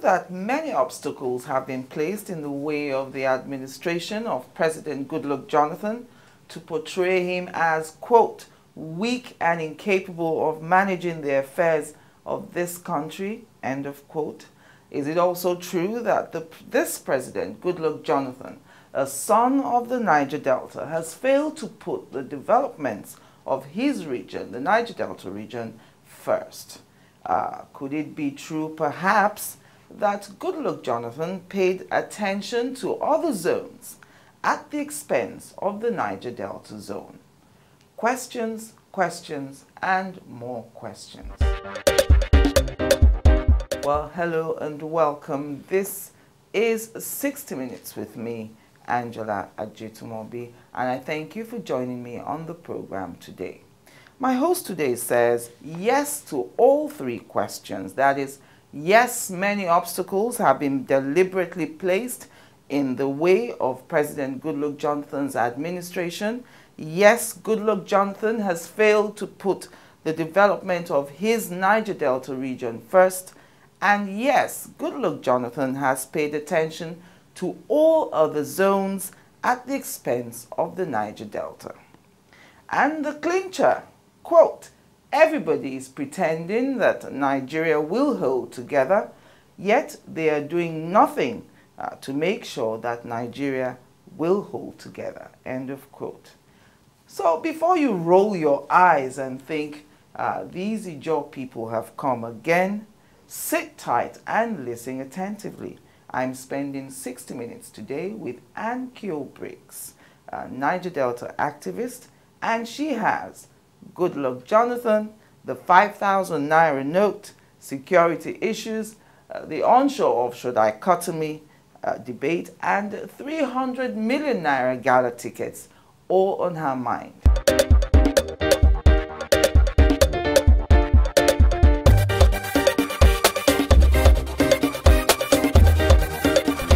That many obstacles have been placed in the way of the administration of President Goodluck Jonathan to portray him as, quote, weak and incapable of managing the affairs of this country, end of quote. Is it also true that this President, Goodluck Jonathan, a son of the Niger Delta, has failed to put the developments of his region, the Niger Delta region, first? Could it be true, perhaps, that Goodluck Jonathan paid attention to other zones at the expense of the Niger Delta zone? Questions, questions, and more questions. Well, hello and welcome. This is 60 Minutes with me, Angela Ajitumobi, and I thank you for joining me on the program today. My host today says yes to all three questions. That is, yes, many obstacles have been deliberately placed in the way of President Goodluck Jonathan's administration. Yes, Goodluck Jonathan has failed to put the development of his Niger Delta region first. And yes, Goodluck Jonathan has paid attention to all other zones at the expense of the Niger Delta. And the clincher, quote, everybody is pretending that Nigeria will hold together, yet they are doing nothing to make sure that Nigeria will hold together, end of quote. So before you roll your eyes and think these Ijaw people have come again, sit tight and listen attentively. I'm spending 60 minutes today with Kio Briggs, a Niger Delta activist, and she has Goodluck Jonathan, the 5,000 Naira note, security issues, the onshore-offshore dichotomy debate, and 300 million Naira Gala tickets, all on her mind.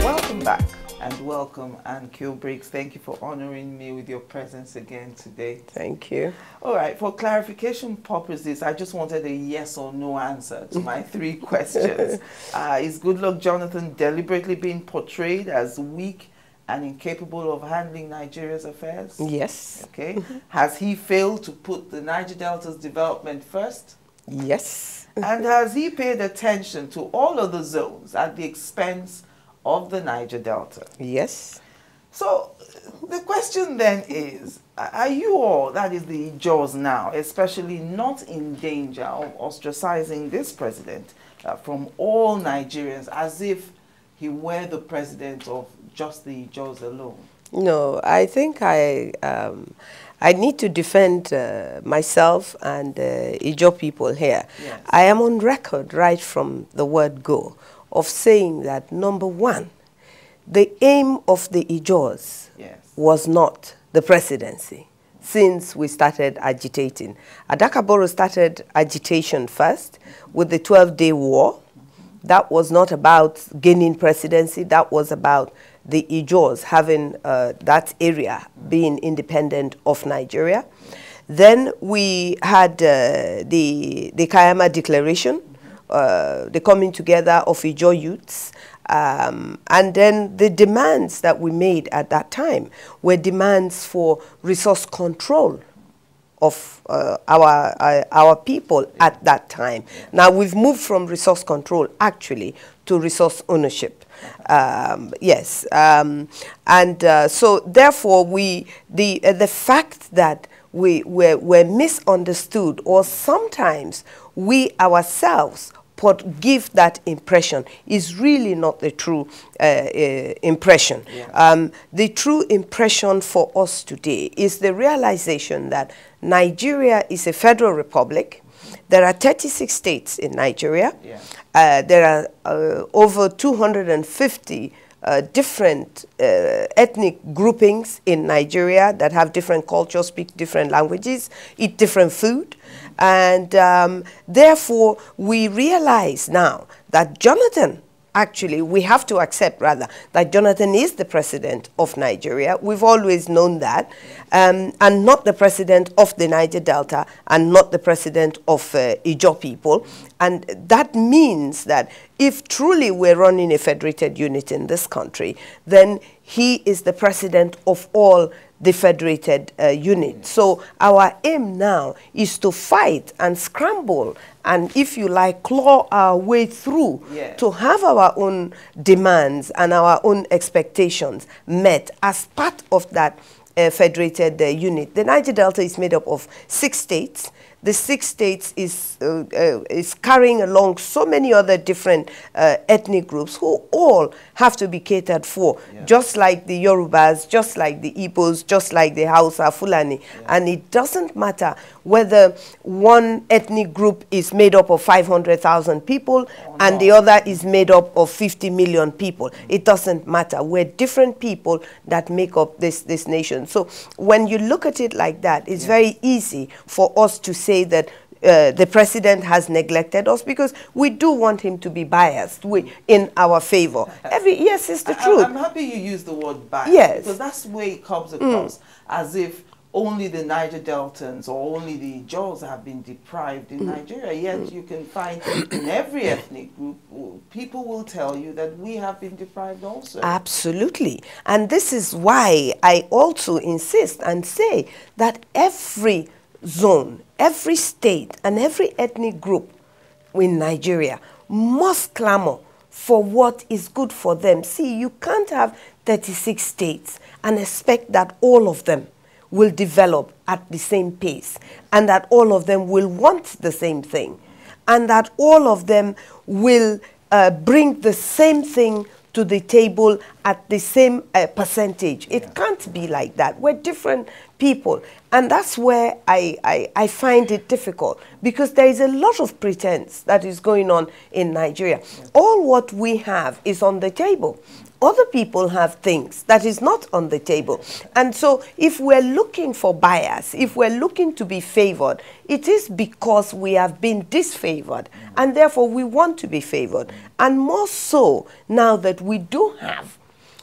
Welcome back. And welcome, Kio Briggs. Thank you for honoring me with your presence again today. Thank you. All right, for clarification purposes, I just wanted a yes or no answer to my three questions. Is Goodluck Jonathan deliberately being portrayed as weak and incapable of handling Nigeria's affairs? Yes. Okay. Has he failed to put the Niger Delta's development first? Yes. And has he paid attention to all other zones at the expense of the Niger Delta? Yes. So the question then is, are you all, that is the Ijaws now, especially not in danger of ostracizing this president from all Nigerians as if he were the president of just the Ijaws alone? No, I think I need to defend myself and Ijaw people here. Yes. I am on record right from the word go of saying that, number one, the aim of the Ijaws was not the presidency since we started agitating. Adakaboro started agitation first with the 12-day war. That was not about gaining presidency. That was about the Ijaws having that area being independent of Nigeria. Then we had the Kayama Declaration, the coming together of Ijaw youths, and then the demands that we made at that time were demands for resource control of our people at that time. Now we've moved from resource control actually to resource ownership. Yes, so therefore the fact that we're misunderstood, or sometimes we ourselves give that impression, is really not the true impression. Yeah. The true impression for us today is the realization that Nigeria is a federal republic. There are 36 states in Nigeria. Yeah. There are over 250 different ethnic groupings in Nigeria that have different cultures, speak different languages, eat different food. And therefore, we realize now that actually, we have to accept, rather, that Jonathan is the president of Nigeria. We've always known that. And not the president of the Niger Delta and not the president of Ijaw people. And that means that if truly we're running a federated unit in this country, then he is the president of all the federated unit. So our aim now is to fight and scramble and, if you like, claw our way through to have our own demands and our own expectations met as part of that federated unit. The Niger Delta is made up of 6 states. The 6 states is carrying along so many other different ethnic groups who all have to be catered for, just like the Yorubas, just like the Igbos, just like the Hausa, Fulani. And it doesn't matter whether one ethnic group is made up of 500,000 people and the other is made up of 50 million people. It doesn't matter. We're different people that make up this nation. So when you look at it like that, it's very easy for us to say that the president has neglected us, because we do want him to be biased in our favor. Yes, it's the truth. I'm happy you use the word biased. Yes. Because that's the way it comes across, as if only the Niger Deltans or only the Ijaws have been deprived in Nigeria. Yet you can find in every ethnic group, people will tell you that we have been deprived also. Absolutely. And this is why I also insist and say that every zone, every state, and every ethnic group in Nigeria must clamor for what is good for them. See, you can't have 36 states and expect that all of them will develop at the same pace, and that all of them will want the same thing, and that all of them will bring the same thing to the table at the same percentage. It can't be like that. We're different people. And that's where I find it difficult, because there is a lot of pretense that is going on in Nigeria. All what we have is on the table. Other people have things that is not on the table. And so if we're looking for bias, if we're looking to be favored, it is because we have been disfavored, and therefore we want to be favored. And more so now that we do have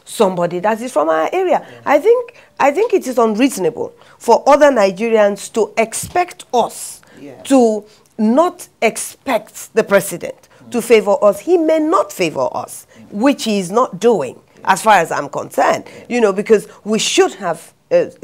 somebody that is from our area. I think it is unreasonable for other Nigerians to expect us to not expect the president to favor us. He may not favor us, which he is not doing, as far as I'm concerned, you know, because we should have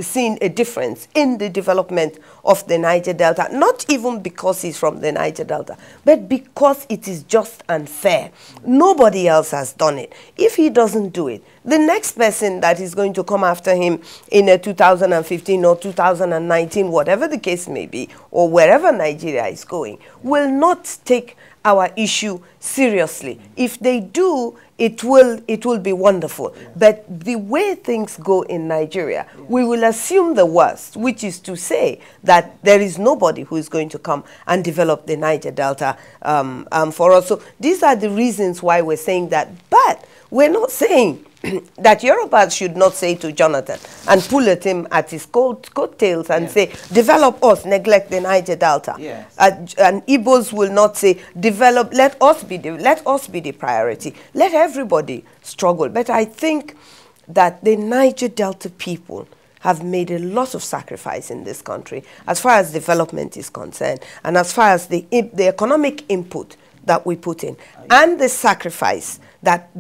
seen a difference in the development of the Niger Delta, not even because he's from the Niger Delta, but because it is just unfair. Nobody else has done it. If he doesn't do it, the next person that is going to come after him in 2015 or 2019, whatever the case may be, or wherever Nigeria is going, will not take our issue seriously. If they do, it will be wonderful. But the way things go in Nigeria, we will assume the worst, which is to say that there is nobody who is going to come and develop the Niger Delta for us. So these are the reasons why we're saying that. But we're not saying that Yorubas should not say to Jonathan and pull at him at his coattails and say, develop us, neglect the Niger Delta. And Igbos will not say, develop, let us be the priority. Let everybody struggle. But I think that the Niger Delta people have made a lot of sacrifice in this country as far as development is concerned, and as far as the economic input that we put in, and the sacrifice that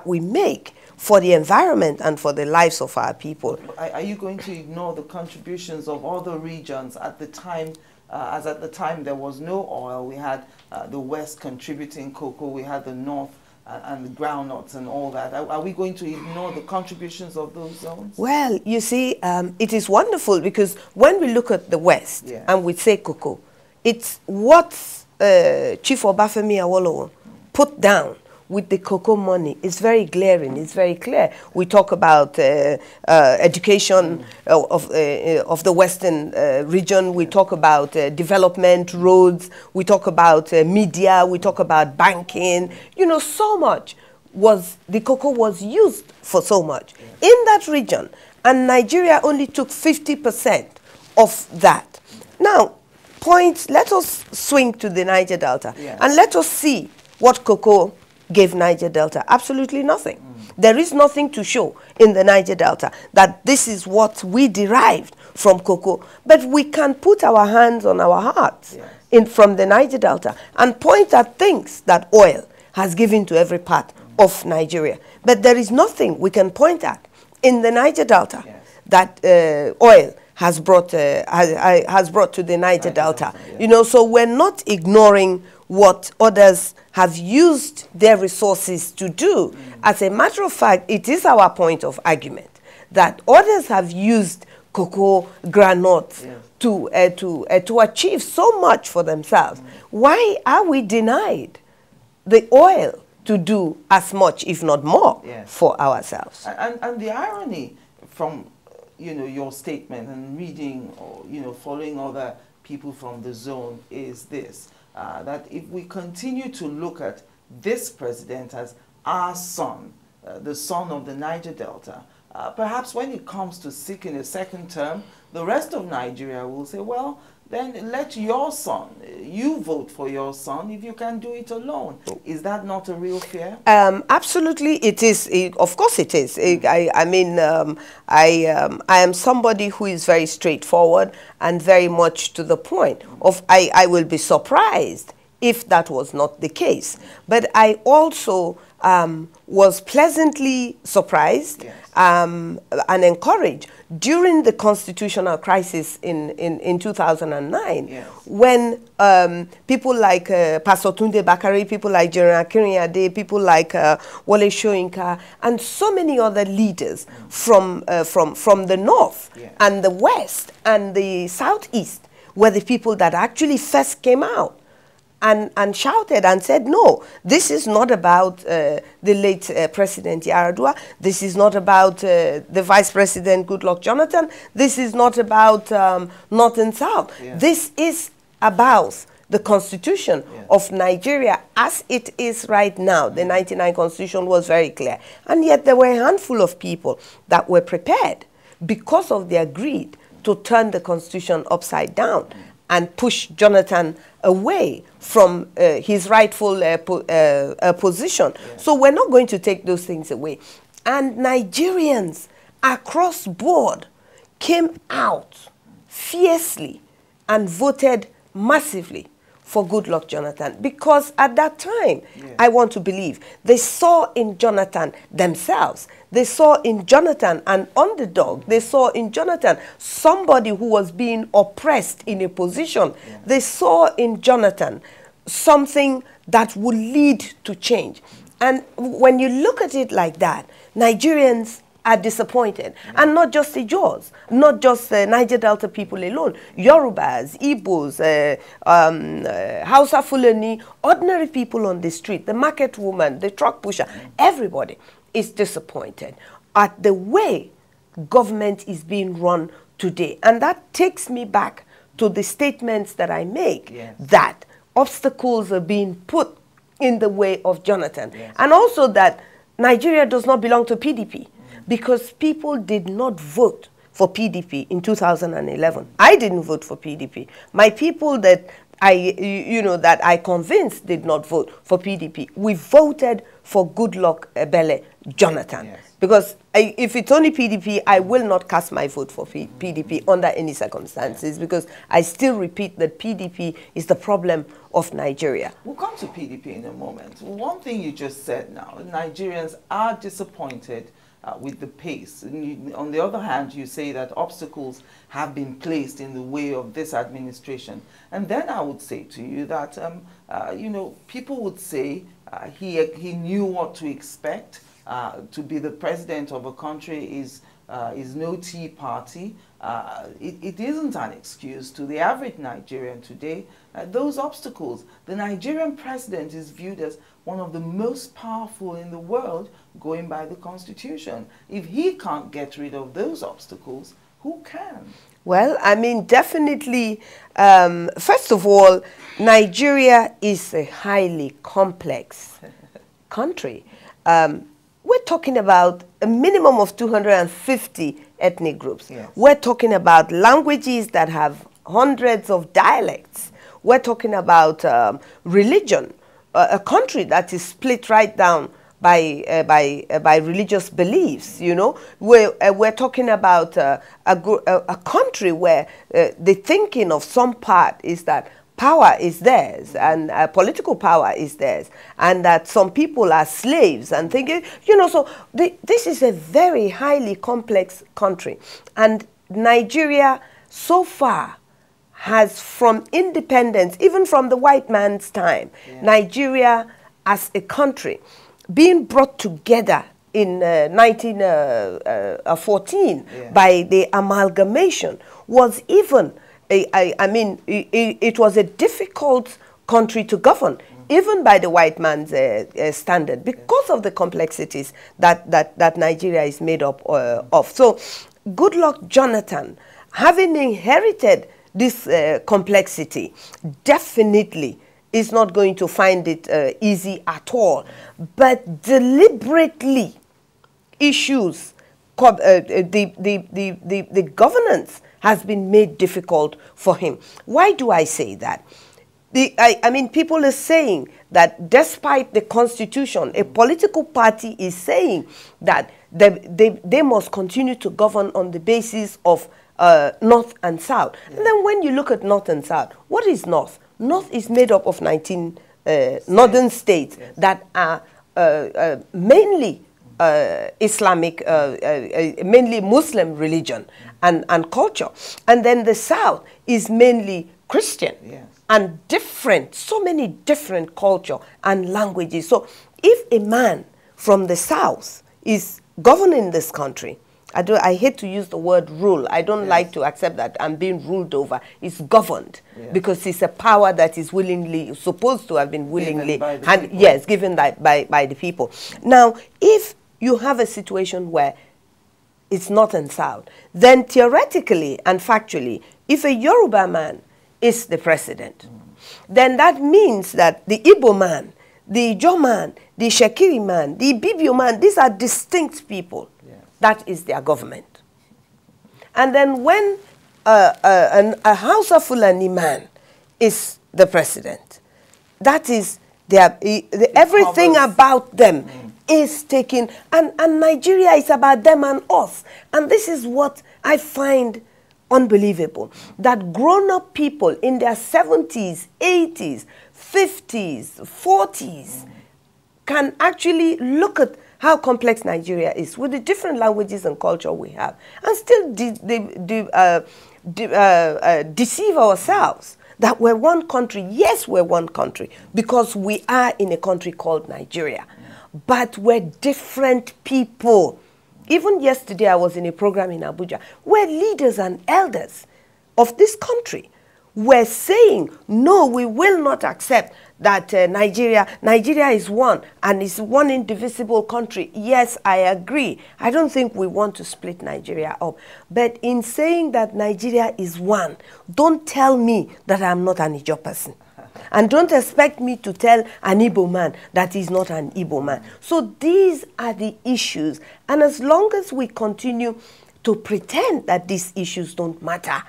we make for the environment and for the lives of our people. Are you going to ignore the contributions of other regions at the time? As at the time there was no oil, we had the West contributing cocoa, we had the North and the groundnuts and all that. Are we going to ignore the contributions of those zones? Well, you see, it is wonderful, because when we look at the West and we say cocoa, it's what Chief Obafemi Awolowo put down with the cocoa money is very glaring. It's very clear. We talk about education of the Western region. We talk about development, roads. We talk about media. We talk about banking. You know, so much the cocoa was used for so much in that region, and Nigeria only took 50% of that. Now, let us swing to the Niger Delta, and let us see what cocoa gave Niger Delta. Absolutely nothing. There is nothing to show in the Niger Delta that this is what we derived from cocoa, but we can put our hands on our hearts from the Niger Delta and point at things that oil has given to every part of Nigeria. But there is nothing we can point at in the Niger Delta that oil has brought to the Niger Delta. You know, so we're not ignoring what others have used their resources to do. As a matter of fact, it is our point of argument that others have used cocoa granules to achieve so much for themselves. Why are we denied the oil to do as much, if not more, for ourselves? And the irony from your statement and reading or following other people from the zone is this, that if we continue to look at this president as our son, the son of the Niger Delta, perhaps when it comes to seeking a second term, the rest of Nigeria will say, well, then let your son, you vote for your son if you can do it alone. Is that not a real fear? Absolutely, it is. Of course it is. I mean, I am somebody who is very straightforward and very much to the point. I will be surprised if that was not the case. But I also was pleasantly surprised and encouraged during the constitutional crisis in 2009, when people like Pastor Tunde Bakari, people like General Kirin-Ade, people like Wole Soyinka, and so many other leaders from the north and the west and the southeast were the people that actually first came out and shouted and said, no, this is not about the late President Yaradua. This is not about the Vice President Goodluck Jonathan. This is not about North and South. This is about the Constitution of Nigeria as it is right now. The 99 Constitution was very clear. And yet there were a handful of people that were prepared because of their greed to turn the Constitution upside down and push Jonathan away from his rightful position. So we're not going to take those things away. And Nigerians across board came out fiercely and voted massively for Goodluck Jonathan, because at that time, I want to believe, they saw in Jonathan themselves. They saw in Jonathan an underdog. They saw in Jonathan somebody who was being oppressed in a position. They saw in Jonathan something that would lead to change. And when you look at it like that, Nigerians are disappointed. And not just the Jaws, not just Niger Delta people alone, Yorubas, Igbos, Hausa Fulani, ordinary people on the street, the market woman, the truck pusher, everybody is disappointed at the way government is being run today. And that takes me back to the statements that I make, that obstacles are being put in the way of Jonathan. And also that Nigeria does not belong to PDP. Because people did not vote for PDP in 2011. I didn't vote for PDP. My people that I convinced did not vote for PDP. We voted for Goodluck Ebele Jonathan. Because if it's only PDP, I will not cast my vote for PDP under any circumstances, because I still repeat that PDP is the problem of Nigeria. We'll come to PDP in a moment. One thing you just said now, Nigerians are disappointed with the pace. On the other hand, you say that obstacles have been placed in the way of this administration. And then I would say to you that, people would say he knew what to expect. To be the president of a country is no tea party. it isn't an excuse to the average Nigerian today. Those obstacles, the Nigerian president is viewed as one of the most powerful in the world, going by the constitution. If he can't get rid of those obstacles, who can? Well, I mean, definitely, first of all, Nigeria is a highly complex country. We're talking about a minimum of 250 ethnic groups. Yes. We're talking about languages that have hundreds of dialects. We're talking about religion, a country that is split right down by religious beliefs. You know, we're talking about a country where the thinking of some part is that power is theirs and political power is theirs, and that some people are slaves and thinking, you know, so this is a very highly complex country. And Nigeria so far has, from independence, even from the white man's time, yeah, Nigeria as a country being brought together in 1914 yeah, by the amalgamation was even, I mean, it was a difficult country to govern, even by the white man's standard, because of the complexities that Nigeria is made up of. So, Goodluck Jonathan, having inherited this complexity, definitely is not going to find it easy at all, but deliberately issues, the governance has been made difficult for him. Why do I say that? I mean, people are saying that despite the constitution, a political party is saying that they must continue to govern on the basis of North and South. Yeah. And then when you look at North and South, what is North? North is made up of 19 northern states, yes, that are mainly Islamic, mainly Muslim religion and culture. And then the South is mainly Christian, yes, and different, so many different culture and languages. So if a man from the South is governing this country, I hate to use the word rule. I don't, yes, like to accept that I'm being ruled over. It's governed, yes, because it's a power that is willingly, supposed to have been willingly, and yes, given by the people. Now, if you have a situation where it's North and South, then theoretically and factually, if a Yoruba man is the president, then that means that the Igbo man, the Ijo man, the Shekiri man, the Ibibio man, these are distinct people. That is their government. And then when a Hausa Fulani man is the president, that is everything about them is taken, and Nigeria is about them and us. And this is what I find unbelievable, that grown-up people in their 70s, 80s, 50s, 40s can actually look at how complex Nigeria is with the different languages and culture we have, and still deceive ourselves that we're one country. Yes, we're one country because we are in a country called Nigeria, but we're different people. Even yesterday, I was in a program in Abuja where leaders and elders of this country were saying, no, we will not accept that Nigeria is one and is one indivisible country. Yes, I agree. I don't think we want to split Nigeria up. But in saying that Nigeria is one, don't tell me that I'm not an Ijo person. And don't expect me to tell an Igbo man that he's not an Igbo man. So these are the issues. And as long as we continue to pretend that these issues don't matter,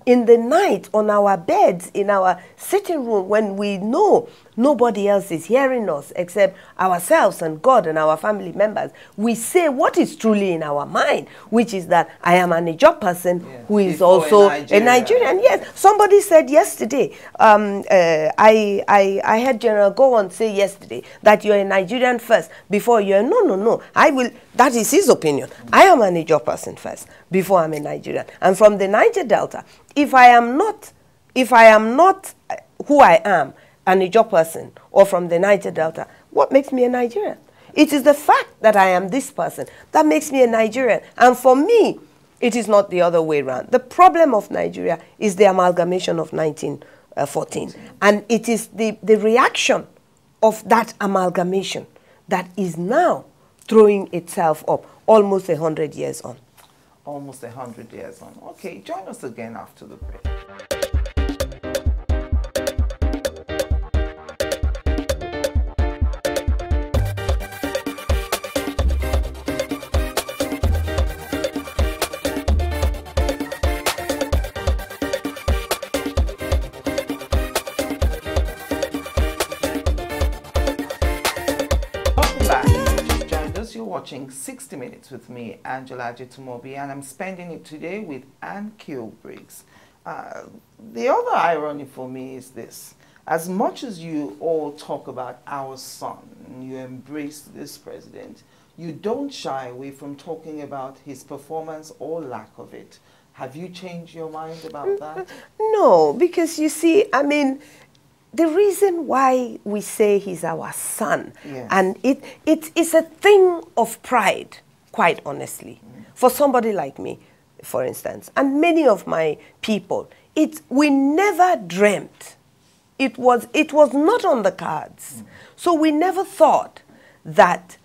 in the night, on our beds, in our sitting room, when we know nobody else is hearing us except ourselves and God and our family members, we say what is truly in our mind, which is that I am an Ijo person, yes, who is also a Nigerian. Yes, somebody said yesterday, I heard General Gowon say yesterday that you're a Nigerian first before you're, no, that is his opinion. I am an Ijo person first before I'm a Nigerian. And from the Niger Delta, if I am not who I am, an Ijo person, or from the Niger Delta, what makes me a Nigerian? It is the fact that I am this person that makes me a Nigerian. And for me, It is not the other way around. The problem of Nigeria is the amalgamation of 1914. And it is the reaction of that amalgamation that is now throwing itself up almost 100 years on. Almost 100 years on. Okay, join us again after the break. Watching 60 Minutes with me, Angela Ajitumobi, and I'm spending it today with Kio Briggs. The other irony for me is this. As much as you all talk about our son, you embrace this president, you don't shy away from talking about his performance or lack of it. Have you changed your mind about that? No, because you see, I mean, the reason why we say he's our son, yes, and it is a thing of pride, quite honestly, for somebody like me, for instance, and many of my people, we never dreamt. It was not on the cards. So we never thought that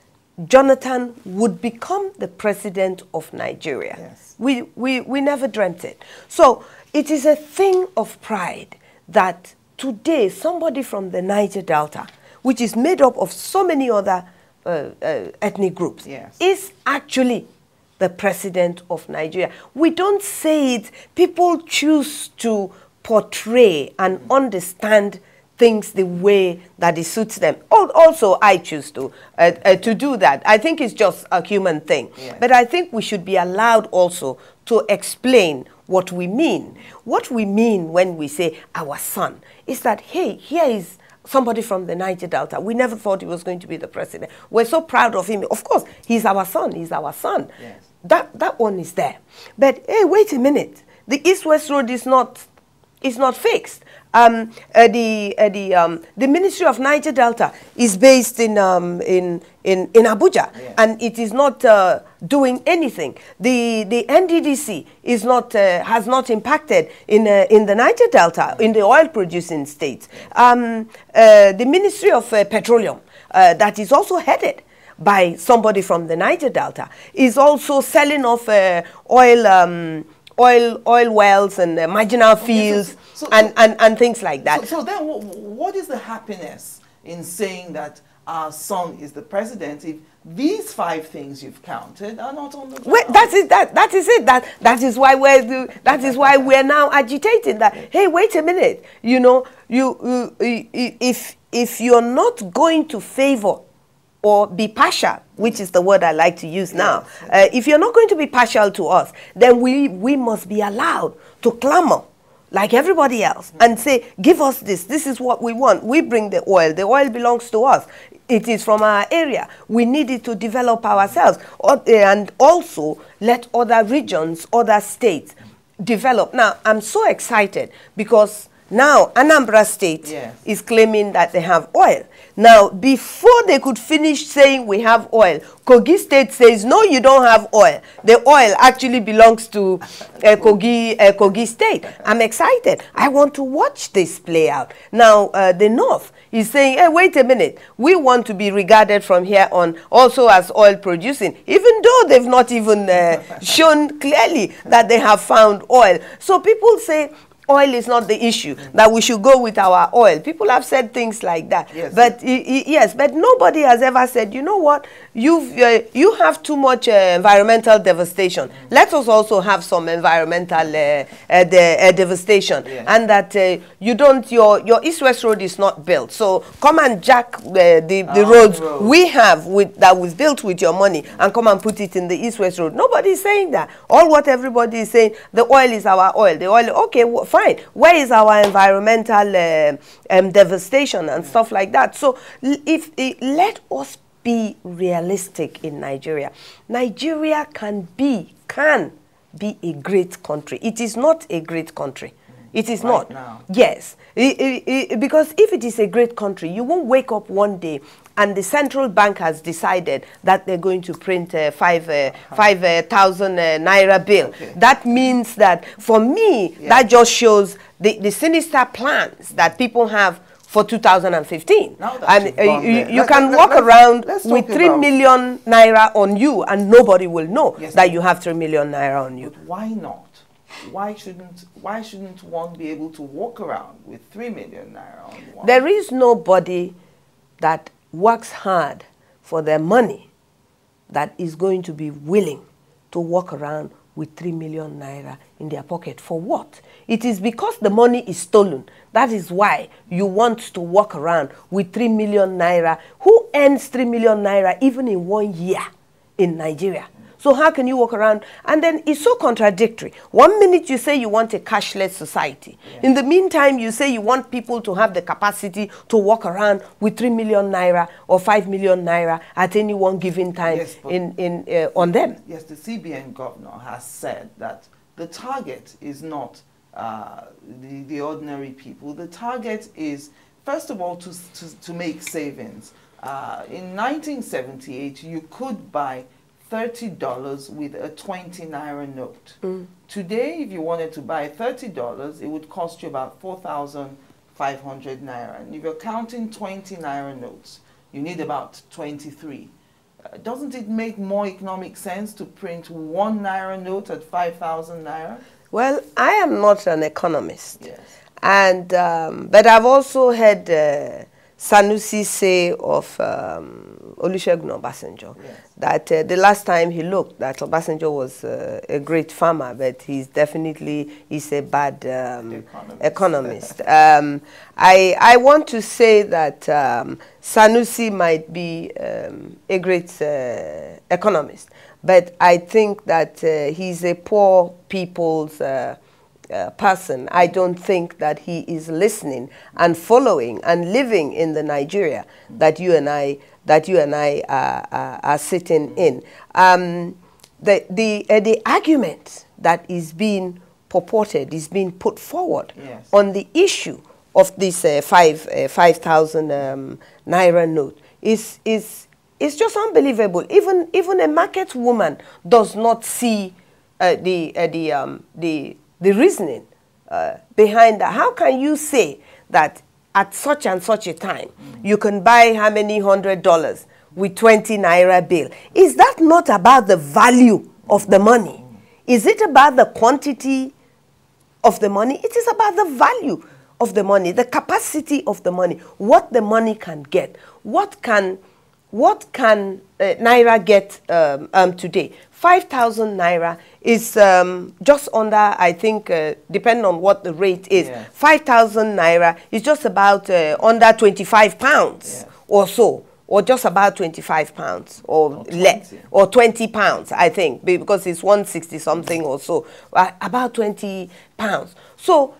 Jonathan would become the president of Nigeria. Yes. We never dreamt it. So it is a thing of pride that today, somebody from the Niger Delta, which is made up of so many other ethnic groups, yes, is actually the president of Nigeria. We don't say it. People choose to portray and understand things the way that it suits them. Also, I choose to do that. I think it's just a human thing. Yes. But I think we should be allowed also to explain what we mean. What we mean when we say our son is that, hey, here is somebody from the Niger Delta. We never thought he was going to be the president. We're so proud of him. Of course, he's our son. He's our son. Yes. That one is there. But, hey, wait a minute. The East-West Road is not fixed. The Ministry of Niger Delta is based in Abuja, yes, and it is not doing anything. The NDDC is not has not impacted in the Niger Delta, in the oil-producing states. The Ministry of Petroleum, that is also headed by somebody from the Niger Delta, is also selling off oil wells and marginal fields, okay, and things like that. So then what is the happiness in saying that our son is the president if these 5 things you've counted are not on the ground? Well, that is it. That is why we're now agitating that. Hey, wait a minute. You know, if you're not going to favor or be partial, which is the word I like to use now. If you're not going to be partial to us, then we must be allowed to clamor like everybody else and say, give us this. This is what we want. We bring the oil. The oil belongs to us. It is from our area. We need it to develop ourselves. And also let other regions, other states develop. Now, I'm so excited because now Anambra State, yes, is claiming that they have oil. Now, before they could finish saying we have oil, Kogi State says, no, you don't have oil. The oil actually belongs to Kogi State. I'm excited. I want to watch this play out. Now, the North is saying, hey, wait a minute. We want to be regarded from here on also as oil producing, even though they've not even shown clearly that they have found oil. So people say, oil is not the issue, that we should go with our oil. People have said things like that. Yes. But yes, but nobody has ever said, you know what, you have too much environmental devastation. Let us also have some environmental devastation. Yes. And that you don't, your East-West Road is not built. So come and jack the roads we have that was built with your money and come and put it in the East-West Road. Nobody is saying that. All what everybody is saying, the oil is our oil. The oil, okay, well, fine. Where is our environmental devastation and stuff like that? So let us be realistic in Nigeria. Nigeria can be a great country. It is not a great country. It is right not. Now. Yes. Because if it is a great country, you won't wake up one day and the central bank has decided that they're going to print a 5,000 naira bill. Okay. That means that, for me, yeah. that just shows the sinister plans that people have for 2015. And you can walk around with 3 million naira on you and nobody will know that you have 3 million naira on you. But why not? Why shouldn't one be able to walk around with 3 million naira on one? There is nobody that works hard for their money that is going to be willing to walk around with 3 million naira in their pocket. For what? It is because the money is stolen. That is why you want to walk around with 3 million naira. Who earns 3 million naira even in 1 year in Nigeria? So how can you walk around? And then it's so contradictory. 1 minute you say you want a cashless society. In the meantime, you say you want people to have the capacity to walk around with 3 million naira or 5 million naira at any one given time on them. Yes, the CBN governor has said that the target is not the ordinary people. The target is, first of all, to make savings. In 1978, you could buy $30 with a 20 naira note. Today, if you wanted to buy $30, it would cost you about 4,500 naira. And if you're counting 20 naira notes, you need about 23. Doesn't it make more economic sense to print 1 naira note at 5,000 naira? Well, I am not an economist. Yes. And, but I've also heard Sanusi say of Olusegun Obasanjo that the last time he looked, that Obasanjo was a great farmer, but he's a bad economist. I want to say that Sanusi might be a great economist, but I think that he's a poor people's person. I don't think that he is listening and following and living in the Nigeria that you and I are sitting in. The argument that is being purported, is being put forward on the issue of this 5,000 naira note is just unbelievable. Even a market woman does not see the reasoning behind that. How can you say that at such and such a time you can buy how many $100 with 20 naira bill? Is that not about the value of the money? Is it about the quantity of the money? It is about the value of the money, the capacity of the money, what the money can get. What can naira get today? 5,000 naira is just under, I think, depending on what the rate is, 5,000 naira is just about under 25 pounds or so, or just about 25 pounds or less, or 20 pounds, I think, because it's 160 something or so, about 20 pounds. So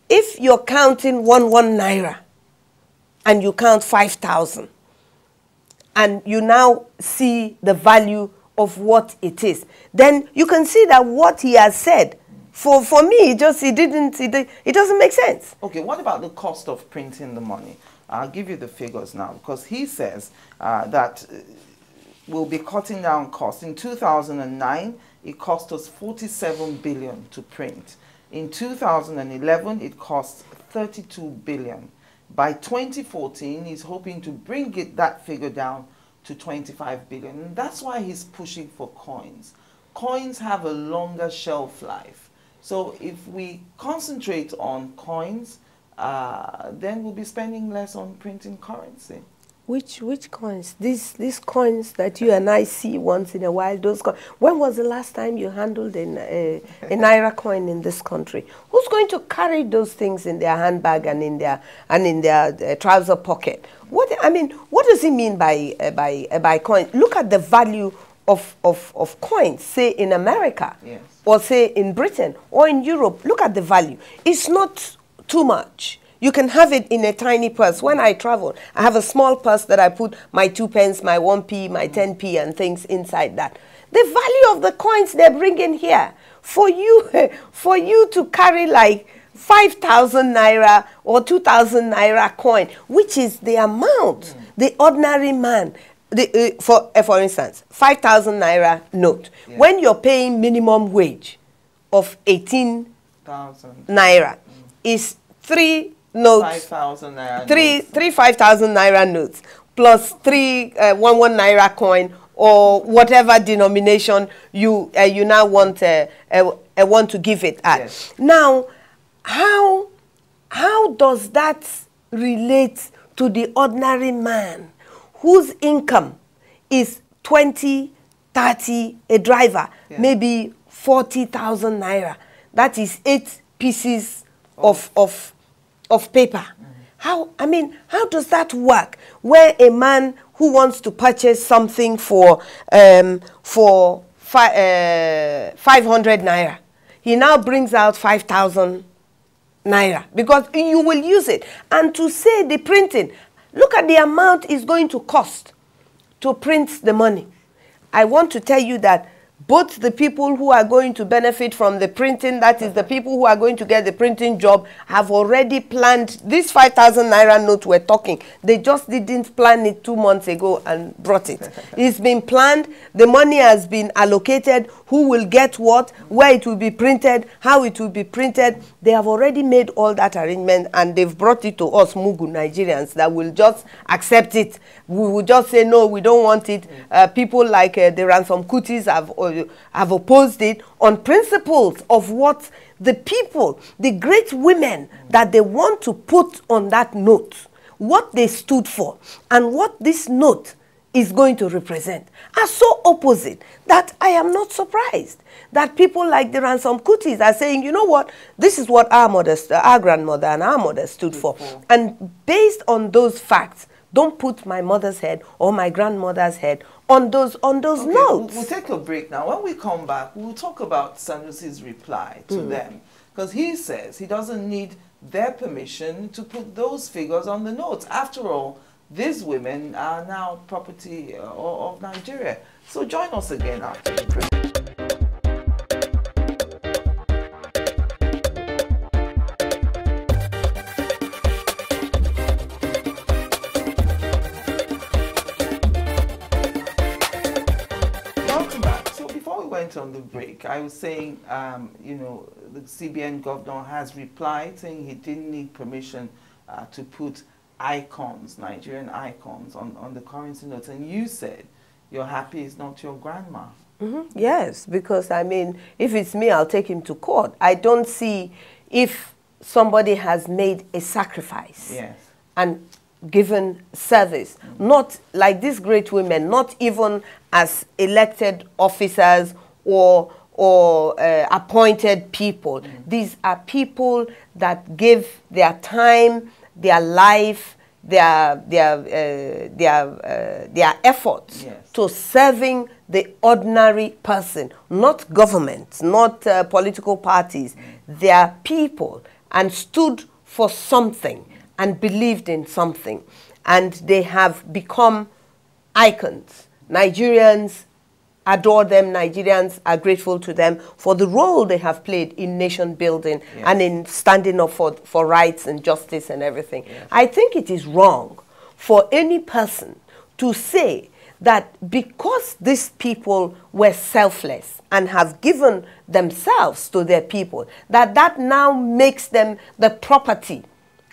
if you're counting one naira and you count 5,000, and you now see the value of what it is, then you can see that what he has said, for me, it doesn't make sense. Okay, what about the cost of printing the money? I'll give you the figures now, because he says that we'll be cutting down costs. In 2009, it cost us 47 billion to print. In 2011, it cost 32 billion. By 2014, he's hoping to bring that figure down to 25 billion. And that's why he's pushing for coins. Coins have a longer shelf life. So if we concentrate on coins, then we'll be spending less on printing currency. Which coins? These coins that you and I see once in a while, those coins. When was the last time you handled a naira coin in this country? Who's going to carry those things in their handbag and in their trouser pocket? What does he mean by coin? Look at the value of coins, say in America, or say in Britain or in Europe. Look at the value. It's not too much. You can have it in a tiny purse. When I travel, I have a small purse that I put my 2 pence, my 1p, my 10p and things inside that. The value of the coins they're bringing here, for you to carry like 5,000 naira or 2,000 naira coin, which is the amount the ordinary man, for instance, 5,000 naira note. Yeah. When you're paying minimum wage of 18,000 naira, is 3 notes, 5,000 naira three 5,000 naira notes, plus 3 1 naira coin, or whatever denomination you now want to give it at. Yes. Now, how does that relate to the ordinary man whose income is 20, 30, a driver, maybe 40,000 naira? That is 8 pieces of paper. How does that work? Where a man who wants to purchase something for 500 naira, he now brings out 5,000 naira because you will use it. And to say the printing, look at the amount it's going to cost to print the money. I want to tell you that both the people who are going to benefit from the printing, that is the people who are going to get the printing job, have already planned this 5,000 naira note we're talking. They just didn't plan it 2 months ago and brought it. It's been planned. The money has been allocated. Who will get what, where it will be printed, how it will be printed. They have already made all that arrangement, and they've brought it to us, Mugu Nigerians, that will just accept it. We will just say, no, we don't want it. People like the ransom cooties have opposed it on principles of what the people, the great women that they want to put on that note, what they stood for, and what this note is going to represent, are so opposite that I am not surprised that people like the ransom cooties are saying, you know what, this is what our mothers, our grandmother and our mother stood for. And based on those facts, don't put my mother's head or my grandmother's head on those notes. We'll take a break now. When we come back, we'll talk about Sanusi's reply to them. Because he says he doesn't need their permission to put those figures on the notes. After all, these women are now property of Nigeria. So join us again after the break. On the break, I was saying, you know, the CBN governor has replied saying he didn't need permission to put icons, Nigerian icons, on the currency notes. And you said you're happy it's not your grandma. Yes, because I mean, if it's me, I'll take him to court. I don't see if somebody has made a sacrifice and given service, not like these great women, not even as elected officers or appointed people. These are people that give their time, their life, their efforts to serving the ordinary person, not governments, not political parties. They are people and stood for something and believed in something, and they have become icons. Nigerians adore them. Nigerians are grateful to them for the role they have played in nation building and in standing up for rights and justice and everything. I think it is wrong for any person to say that because these people were selfless and have given themselves to their people, that now makes them the property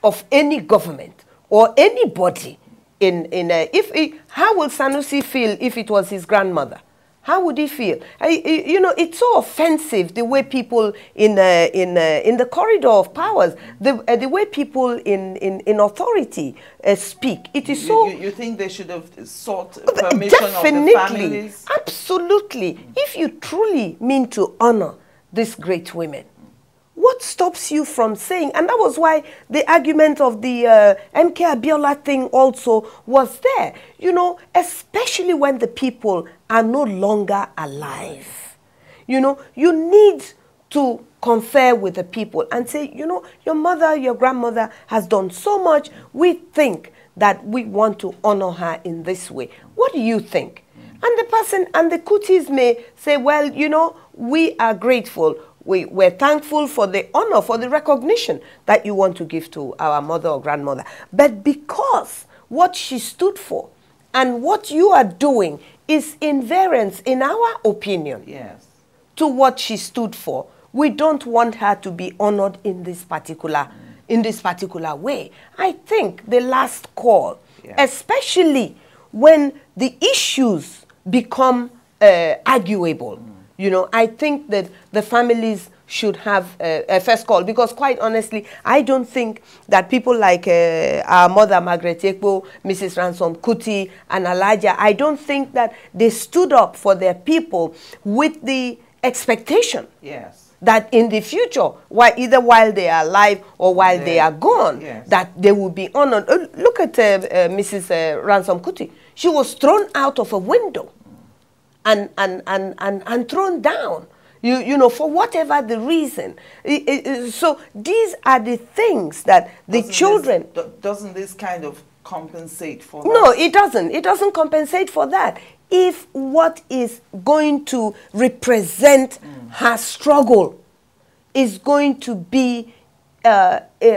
of any government or anybody. How will Sanusi feel if it was his grandmother? How would he feel? You know, it's so offensive the way people in the corridor of powers, the way people in authority speak. It is so. You think they should have sought permission of the families? Absolutely. If you truly mean to honor these great women, what stops you from saying? And that was why the argument of the MK Abiola thing also was there. You know, especially when the people are no longer alive. You know, you need to confer with the people and say, you know, your mother, your grandmother has done so much. We think that we want to honor her in this way. What do you think? And the person and the Kutis may say, well, you know, we are grateful. we're thankful for the honor, for the recognition that you want to give to our mother or grandmother. But because what she stood for and what you are doing is in variance, in our opinion, yes, to what she stood for, we don't want her to be honored in this particular way. I think the last call, especially when the issues become arguable, you know, I think that the families should have a first call, because quite honestly, I don't think that people like our mother Margaret Ekpo, Mrs. Ransom Kuti, and Alaja, I don't think that they stood up for their people with the expectation, yes, that in the future, either while they are alive or while they are gone, yes, that they will be honored. Look at Mrs. Ransom Kuti. She was thrown out of a window and thrown down, you know, for whatever the reason. So these are the things that the children... Doesn't this kind of compensate for that? No, it doesn't. It doesn't compensate for that. If what is going to represent her struggle is going to be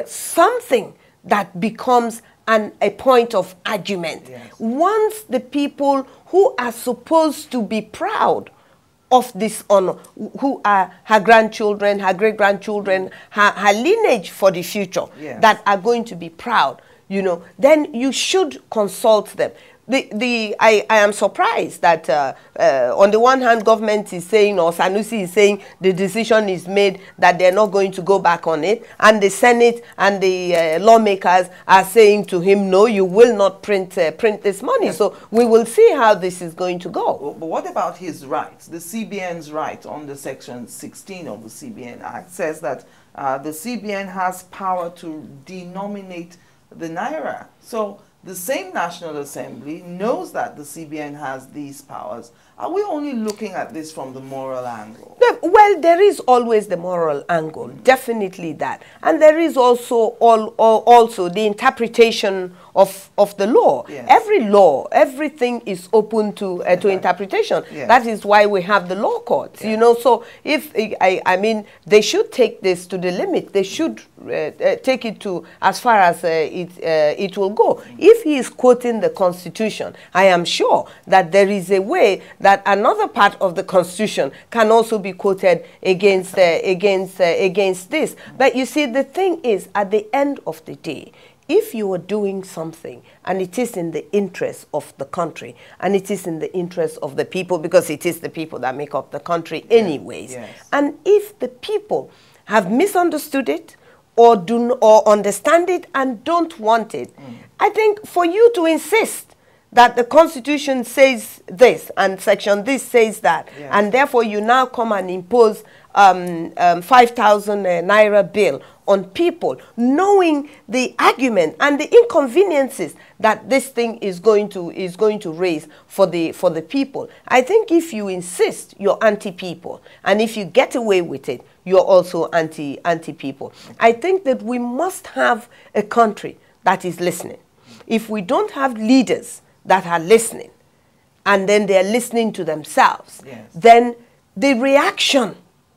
something that becomes a point of argument. Yes. Once the people who are supposed to be proud of this honor, who are her grandchildren, her great-grandchildren, her lineage for the future, yes, that are going to be proud, you know, then you should consult them. I am surprised that on the one hand, government is saying, or Sanusi is saying, the decision is made that they're not going to go back on it, and the Senate and the lawmakers are saying to him, no, you will not print this money. Yes. So we will see how this is going to go. But what about his rights? The CBN's right under Section 16 of the CBN Act says that the CBN has power to denominate the Naira. So the same National Assembly knows that the CBN has these powers. Are we only looking at this from the moral angle? Well, there is always the moral angle, definitely that. And there is also also the interpretation of the law. Yes. Every law, everything is open to interpretation. Yes. That is why we have the law courts, you know. So if, I mean, they should take this to the limit. They should take it to as far as it will go. If he is quoting the Constitution, I am sure that there is a way that another part of the Constitution can also be quoted against this. But you see, the thing is, at the end of the day, if you are doing something and it is in the interest of the country and it is in the interest of the people, because it is the people that make up the country anyways, yes, and if the people have misunderstood it or understand it and don't want it, I think for you to insist that the Constitution says this and section this says that, yes, and therefore you now come and impose 5,000 Naira bill on people, knowing the argument and the inconveniences that this thing is going to raise for the people. I think if you insist, you're anti-people, and if you get away with it, you're also anti-people. I think that we must have a country that is listening. If we don't have leaders that are listening, and then they're listening to themselves, yes, then the reaction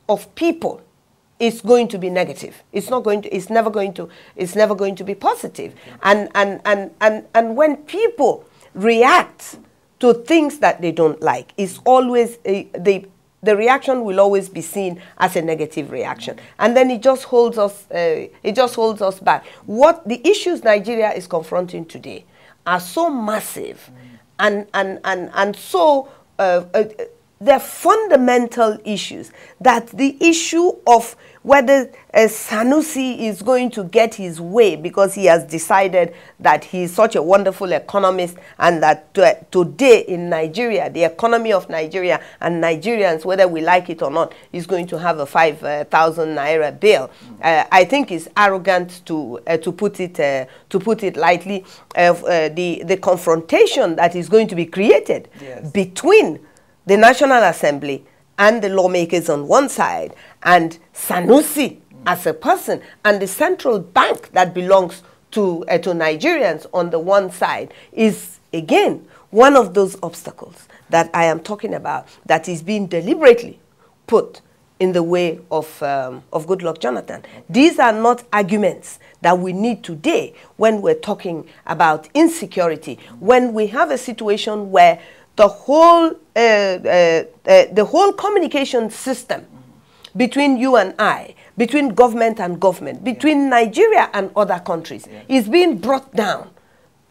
of people is going to be negative. It's not going to. It's never going to be positive. And when people react to things that they don't like, it's always the reaction will always be seen as a negative reaction, and then it just holds us. It just holds us back. What the issues Nigeria is confronting today are so massive, and so. They're fundamental issues, that the issue of whether Sanusi is going to get his way because he has decided that he's such a wonderful economist, and that today in Nigeria, the economy of Nigeria and Nigerians, whether we like it or not, is going to have a 5,000 Naira bill. I think it's arrogant to put it lightly. The confrontation that is going to be created, yes, between the National Assembly and the lawmakers on one side, and Sanusi as a person, and the central bank that belongs to Nigerians on the one side, is again one of those obstacles that I am talking about, that is being deliberately put in the way of Goodluck Jonathan. These are not arguments that we need today when we're talking about insecurity, when we have a situation where the whole communication system between you and I, between government and government, between Nigeria and other countries, is being brought down.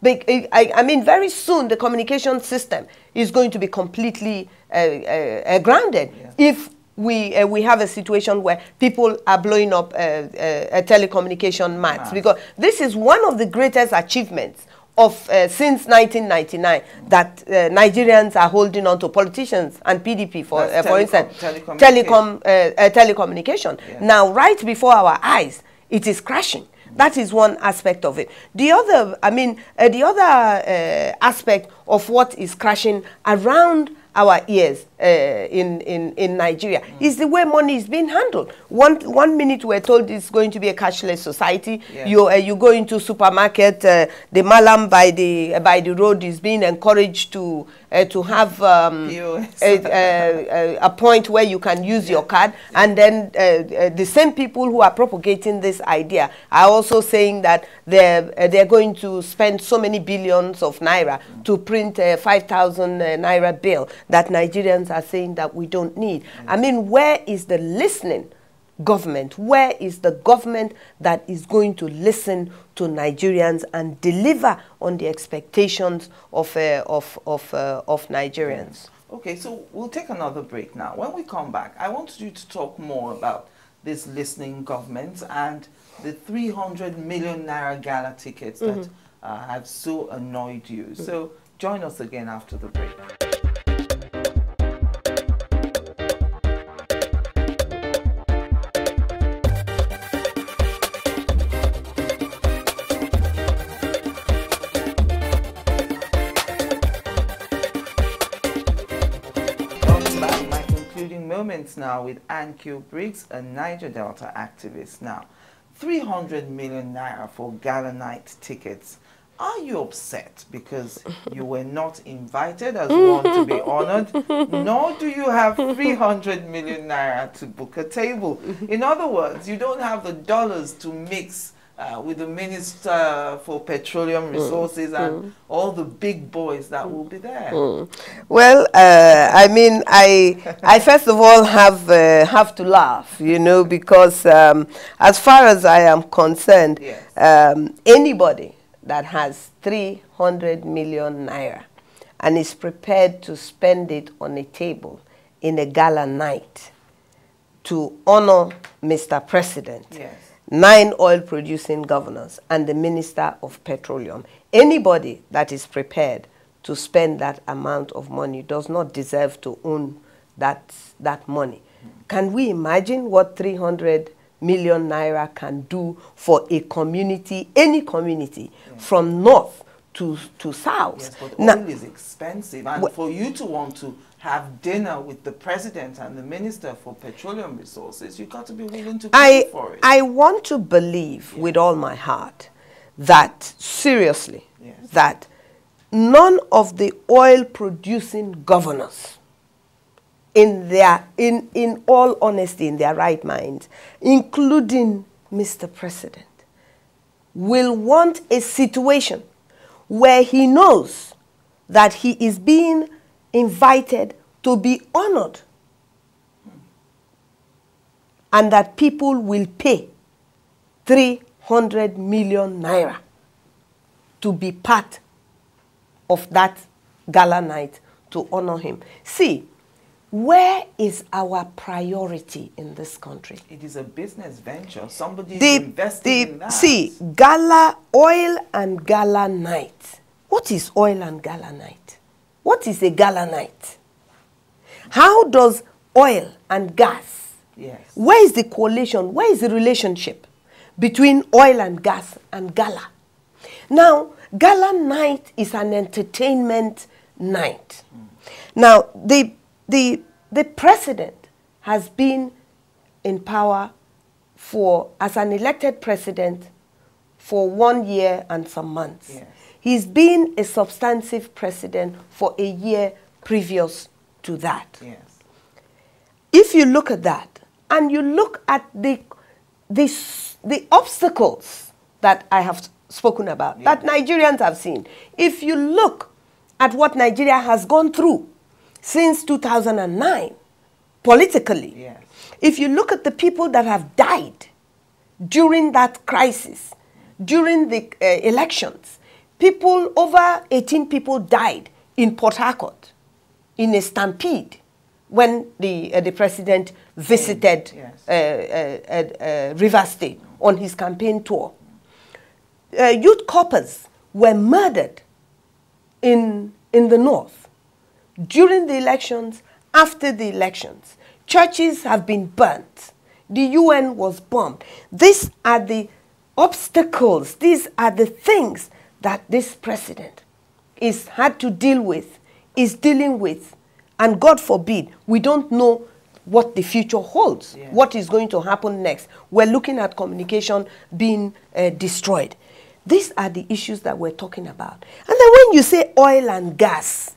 I mean, very soon the communication system is going to be completely grounded if we have a situation where people are blowing up telecommunication mats, because this is one of the greatest achievements of since 1999 that Nigerians are holding on to, politicians and PDP, for instance, telecommunication. Now, right before our eyes, it is crashing. That is one aspect of it. The other, I mean, the other aspect of what is crashing around our ears in Nigeria is the way money is being handled. One minute we're told it's going to be a cashless society. You go into supermarket, the malam by the road is being encouraged to have a point where you can use your card, and then the same people who are propagating this idea are also saying that they're going to spend so many billions of naira to print a 5,000 naira bill that Nigerians are saying that we don't need. I mean, where is the listening government? Where is the government that is going to listen to Nigerians and deliver on the expectations of Nigerians? Okay, so we'll take another break now. When we come back, I want you to talk more about this listening government and the 300 million naira gala tickets that have so annoyed you. So join us again after the break. Moments now with Kio Briggs, a Niger Delta activist. Now, 300 million naira for Gala night tickets. Are you upset because you were not invited as one to be honored, nor do you have 300 million naira to book a table? In other words, you don't have the dollars to mix with the Minister for Petroleum Resources and all the big boys that will be there. Well, I mean, I first of all have to laugh, you know, because as far as I am concerned, anybody that has 300 million naira and is prepared to spend it on a table in a gala night to honor Mr. President, 9 oil-producing governors, and the Minister of Petroleum. Anybody that is prepared to spend that amount of money does not deserve to own that money. Can we imagine what 300 million naira can do for a community, any community, from north to south? Yes, but oil is expensive, and for you to want to have dinner with the president and the Minister for Petroleum Resources, you've got to be willing to pay for it. I want to believe with all my heart that, seriously, that none of the oil-producing governors, in all honesty, in their right minds, including Mr. President, will want a situation where he knows that he is being invited to be honored and that people will pay 300 million naira to be part of that gala night to honor him. See, where is our priority in this country? It is a business venture. Somebody is investing in that. See, gala, oil and gala night. What is oil and gala night? What is a gala night? How does oil and gas, where is the correlation, where is the relationship between oil and gas and gala? Now, gala night is an entertainment night. Now, the president has been in power as an elected president for 1 year and some months. He's been a substantive president for a year previous to that. If you look at that, and you look at the obstacles that I have spoken about, that Nigerians have seen, if you look at what Nigeria has gone through since 2009, politically, if you look at the people that have died during that crisis, during the elections, over 18 people died in Port Harcourt in a stampede when the president visited Rivers State on his campaign tour. Youth corpers were murdered in the north during the elections, after the elections. Churches have been burnt. The UN was bombed. These are the obstacles. These are the things that this president had to deal with, is dealing with. And God forbid, we don't know what the future holds, what is going to happen next. We're looking at communication being destroyed. These are the issues that we're talking about. And then when you say oil and gas,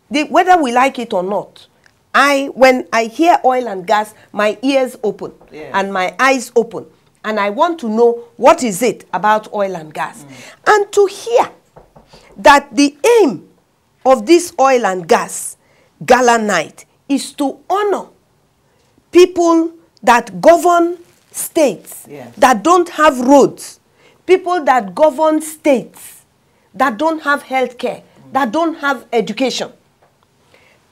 whether we like it or not, when I hear oil and gas, my ears open and my eyes open. And I want to know what is it about oil and gas. And to hear that the aim of this oil and gas gala night is to honor people that govern states that don't have roads, people that govern states that don't have health care, that don't have education.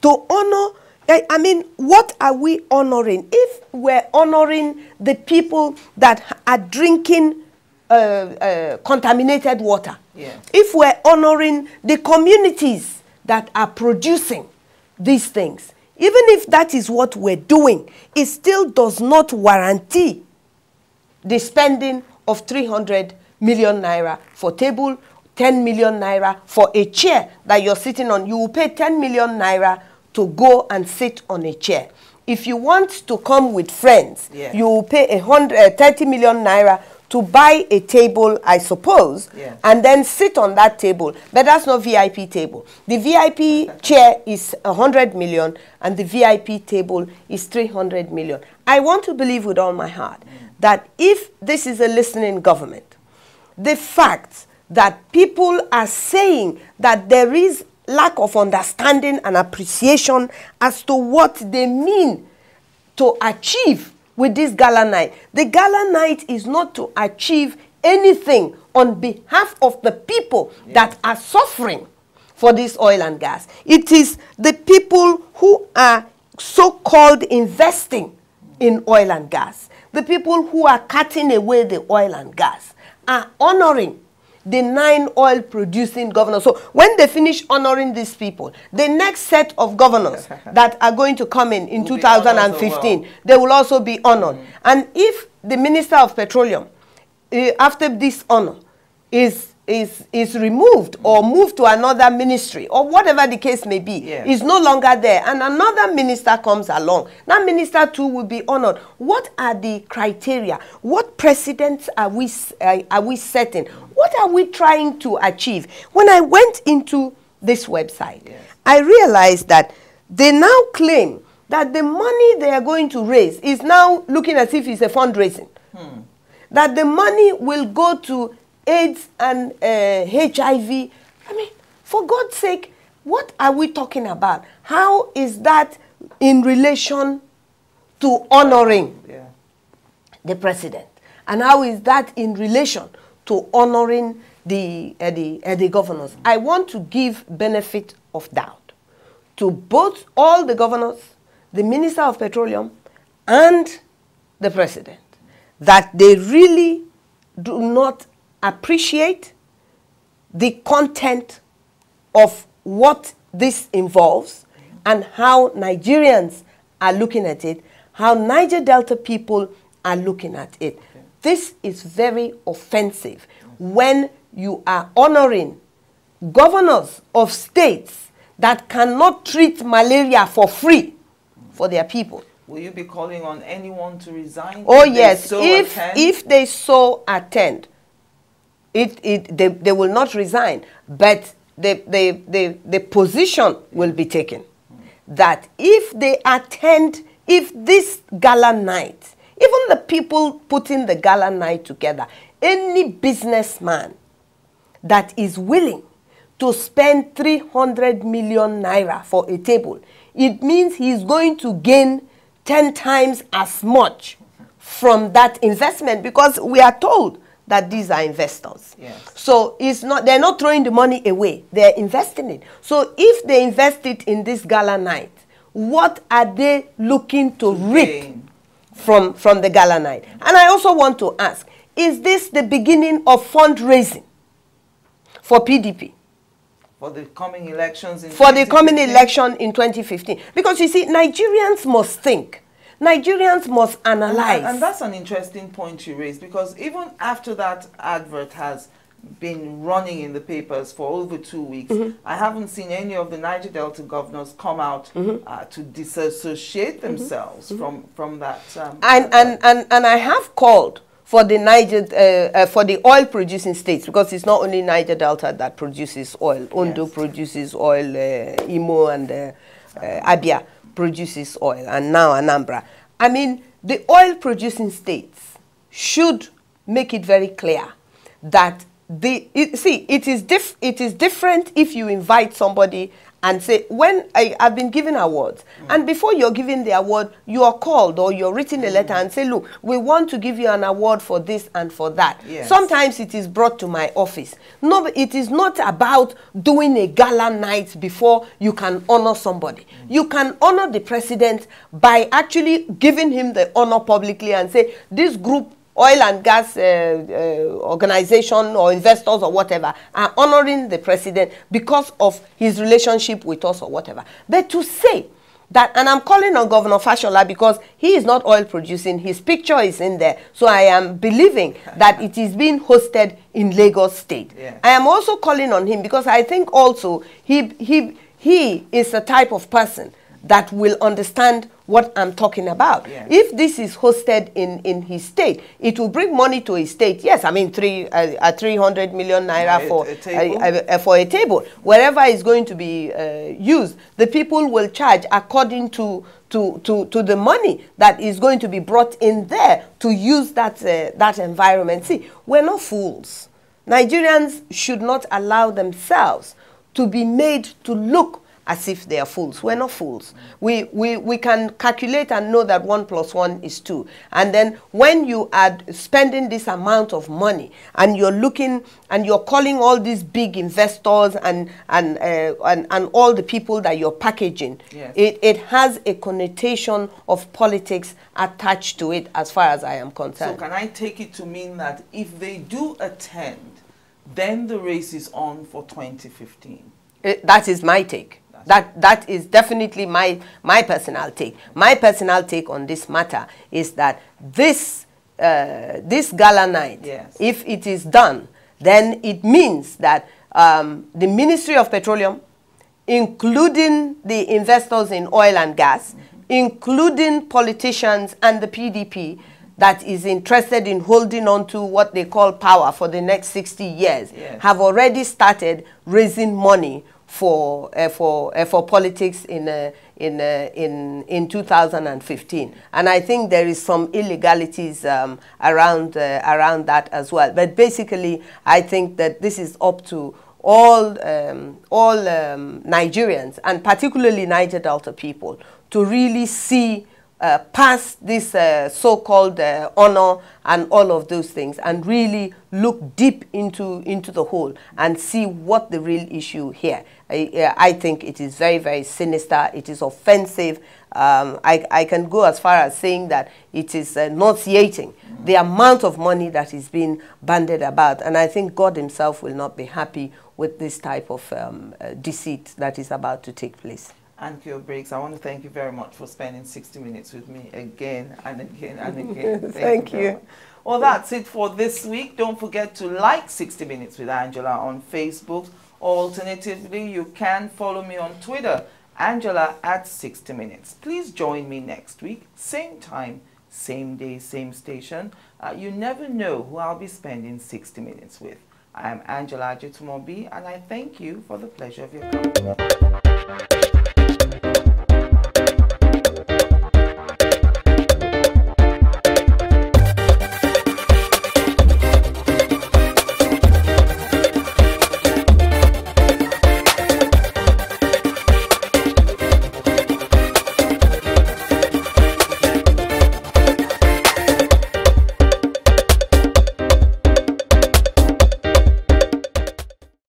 To honor, I mean, what are we honoring? If we're honoring the people that are drinking contaminated water, if we're honoring the communities that are producing these things, even if that is what we're doing, it still does not guarantee the spending of 300 million naira for table, 10 million naira for a chair that you're sitting on. You will pay 10 million naira to go and sit on a chair. If you want to come with friends, you will pay 30 million naira to buy a table, I suppose, and then sit on that table. But that's not VIP table. The VIP chair is 100 million and the VIP table is 300 million. I want to believe with all my heart that if this is a listening government, the fact that people are saying that there is lack of understanding and appreciation as to what they mean to achieve with this gala night. The gala night is not to achieve anything on behalf of the people that are suffering for this oil and gas. It is the people who are so-called investing in oil and gas. The people who are cutting away the oil and gas are honoring the 9 oil-producing governors. So when they finish honoring these people, the next set of governors that are going to come in 2015, they will also be honored. And if the Minister of Petroleum, after this honor, is removed or moved to another ministry, or whatever the case may be, is no longer there, and another minister comes along, that minister too will be honored. What are the criteria? What precedents are we setting? What are we trying to achieve? When I went into this website, I realized that they now claim that the money they are going to raise is now looking as if it's a fundraising. That the money will go to AIDS and HIV. I mean, for God's sake, what are we talking about? How is that in relation to honoring the president? And how is that in relation to honoring the governors? I want to give benefit of doubt to both all the governors, the Minister of Petroleum, and the president, that they really do not appreciate the content of what this involves and how Nigerians are looking at it, how Niger Delta people are looking at it. This is very offensive when you are honoring governors of states that cannot treat malaria for free for their people. Will you be calling on anyone to resign? Oh yes, if they so attend, they will not resign, but the position will be taken that if they attend if this gala night, even the people putting the gala night together, any businessman that is willing to spend 300 million naira for a table, it means he's going to gain 10 times as much from that investment, because we are told that these are investors. Yes. So it's not, they're not throwing the money away, they're investing it. So if they invest it in this gala night, what are they looking to reap from the gala night? And I also want to ask, is this the beginning of fundraising for PDP? For the coming elections in For the coming election in 2015. Because you see, Nigerians must think. Nigerians must analyze. And that's an interesting point you raised, because even after that advert has been running in the papers for over 2 weeks, I haven't seen any of the Niger Delta governors come out to disassociate themselves from that. And I have called for the for the oil producing states, because it's not only Niger Delta that produces oil. Ondo produces oil, Imo and Abia produces oil, and now Anambra. I mean, the oil producing states should make it very clear that it is different if you invite somebody and say, when I've been given awards, and before you're given the award, you are called or you're written a letter and say, look, we want to give you an award for this and for that. Yes. Sometimes it is brought to my office. No, but it is not about doing a gala night before you can honor somebody. You can honor the president by actually giving him the honor publicly and say, this group, oil and gas organization or investors or whatever, are honoring the president because of his relationship with us or whatever. But to say that, and I'm calling on Governor Fashola because he is not oil producing, his picture is in there, so I am believing that it is being hosted in Lagos State. Yeah. I am also calling on him because I think also he is a type of person that will understand what I'm talking about. Yes. If this is hosted in his state, it will bring money to his state. Yes, I mean 300 million naira for a table. Wherever it's going to be used, the people will charge according to the money that is going to be brought in there to use that environment. See, we're not fools. Nigerians should not allow themselves to be made to look as if they are fools. We're not fools. We can calculate and know that 1 + 1 is 2. And then when you are spending this amount of money and you're looking and you're calling all these big investors and all the people that you're packaging, yes, it has a connotation of politics attached to it as far as I am concerned. So can I take it to mean that if they do attend, then the race is on for 2015? That is my take. That is definitely my personal take. My personal take on this matter is that this gala night, yes, if it is done, then it means that the Ministry of Petroleum, including the investors in oil and gas, including politicians and the PDP that is interested in holding on to what they call power for the next 60 years, yes, have already started raising money for politics in 2015, and I think there is some illegalities around that as well. But basically, I think that this is up to all Nigerians, and particularly Niger Delta people, to really see past this so-called honor and all of those things, and really look deep into the hole and see what the real issue here. I think it is very, very sinister. It is offensive. I can go as far as saying that it is nauseating, the amount of money that is being bandied about. And I think God himself will not be happy with this type of deceit that is about to take place. And Kio Briggs, I want to thank you very much for spending 60 minutes with me again and again and again. Thank you. Well, that's it for this week. Don't forget to like 60 Minutes with Angela on Facebook. Alternatively, you can follow me on Twitter, Angela @60 Minutes. Please join me next week, same time, same day, same station. You never know who I'll be spending 60 minutes with. I am Angela Ajitumobi, and I thank you for the pleasure of your company.